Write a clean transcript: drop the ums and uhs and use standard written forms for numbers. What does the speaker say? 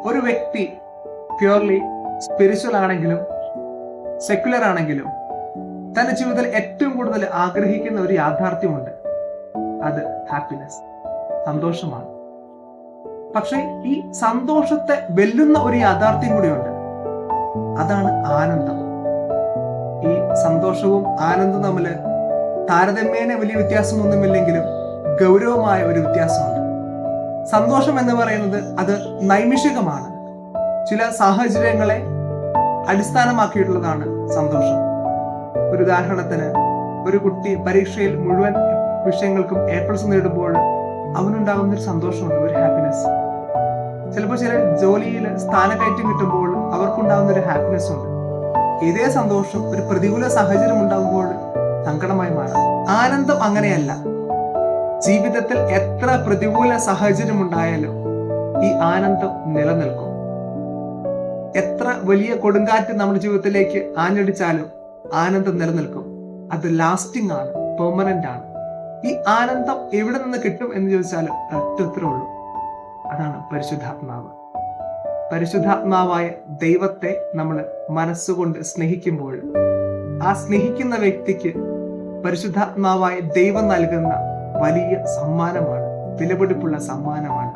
ഒരു വ്യക്തി purely spiritual ആണെങ്കിലും സെക്യുലർ ആണെങ്കിലും തന്റെ ജീവിതത്തിൽ ഏറ്റവും കൂടുതൽ ആഗ്രഹിക്കുന്ന ഒരു യാഥാർത്ഥ്യമുണ്ട്. അത് ഹാപ്പിനെസ്, സന്തോഷമാണ്. പക്ഷെ ഈ സന്തോഷത്തെ വെല്ലുന്ന ഒരു യാഥാർത്ഥ്യം കൂടിയുണ്ട്. അതാണ് ആനന്ദം. ഈ സന്തോഷവും ആനന്ദവും തമ്മിൽ താരതമ്യേന വലിയ വ്യത്യാസമൊന്നുമില്ലെങ്കിലും ഗൗരവമായ ഒരു വ്യത്യാസമുണ്ട്. സന്തോഷം എന്ന് പറയുന്നത് അത് നൈമിഷികമാണ്. ചില സാഹചര്യങ്ങളെ അടിസ്ഥാനമാക്കിയിട്ടുള്ളതാണ് സന്തോഷം. ഒരു ഉദാഹരണത്തിന്, ഒരു കുട്ടി പരീക്ഷയിൽ മുഴുവൻ വിഷയങ്ങൾക്കും A+ നേടുമ്പോൾ അവനുണ്ടാകുന്ന ഒരു സന്തോഷമുണ്ട്, ഒരു ഹാപ്പിനെസ്. ചിലപ്പോൾ ചില ജോലിയിൽ സ്ഥാനക്കയറ്റം കിട്ടുമ്പോൾ അവർക്കുണ്ടാകുന്ന ഒരു ഹാപ്പിനെസ് ഉണ്ട്. ഇതേ സന്തോഷം ഒരു പ്രതികൂല സാഹചര്യം ഉണ്ടാകുമ്പോൾ സങ്കടമായി മാറാം. ആനന്ദം അങ്ങനെയല്ല. ജീവിതത്തിൽ എത്ര പ്രതികൂല സാഹചര്യം ഉണ്ടായാലും ഈ ആനന്ദം നിലനിൽക്കും. എത്ര വലിയ കൊടുങ്കാറ്റ് നമ്മുടെ ജീവിതത്തിലേക്ക് ആഞ്ഞടിച്ചാലും ആനന്ദം നിലനിൽക്കും. അത് ലാസ്റ്റിംഗ് ആണ്, പെർമനന്റ് ആണ്. ഈ ആനന്ദം എവിടെ നിന്ന് കിട്ടും എന്ന് ചോദിച്ചാലും ഒറ്റ ഉള്ളൂ, അതാണ് പരിശുദ്ധാത്മാവ്. പരിശുദ്ധാത്മാവായ ദൈവത്തെ നമ്മൾ മനസ്സുകൊണ്ട് സ്നേഹിക്കുമ്പോൾ ആ സ്നേഹിക്കുന്ന വ്യക്തിക്ക് പരിശുദ്ധാത്മാവായ ദൈവം നൽകുന്ന വലിയ സമ്മാനമാണ്, വിലപിടിപ്പുള്ള സമ്മാനമാണ്